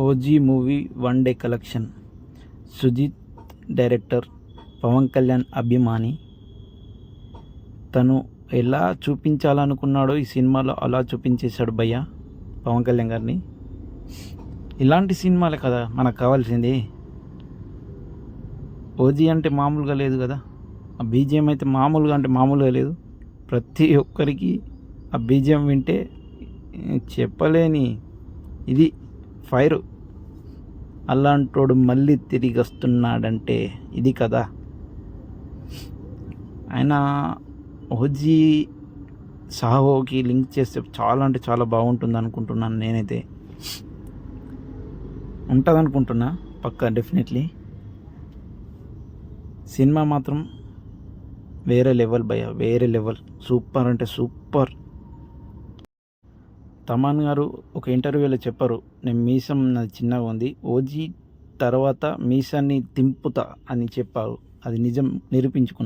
OG movie one day collection. Sujeeth director, Pawan Kalyan అభిమాని. తను ఎలా చూపించాలనుకున్నాడో ఈ సినిమాలో అలా చూపించేశాడు భయ్య పవన్ కళ్యాణ్ గారిని. ఇలాంటి సినిమాలే కదా మనకు కావాల్సింది. ఓజీ అంటే మామూలుగా లేదు కదా, ఆ బీజిఎం అయితే మామూలుగా అంటే మామూలుగా లేదు. ప్రతి ఒక్కరికి ఆ బీజిఎం వింటే చెప్పలేని ఇది ఫైర్. అలాంటోడు మళ్ళీ తిరిగి వస్తున్నాడంటే ఇది కదా. ఆయన ఓజీ సాహోకి లింక్ చేస్తే చాలా అంటే చాలా బాగుంటుంది అనుకుంటున్నాను నేనైతే. ఉంటుంది అనుకుంటున్నా పక్కా, డెఫినెట్లీ. సినిమా మాత్రం వేరే లెవెల్ భయ్య, వేరే లెవెల్. సూపర్ అంటే సూపర్. తమన్ గారు ఒక ఇంటర్వ్యూలో చెప్పారు, నేను మీసం నాది చిన్నగా ఉంది, ఓజీ తర్వాత మీసాన్ని తింపుతా అని చెప్పారు. అది నిజం నిరూపించుకున్నారు.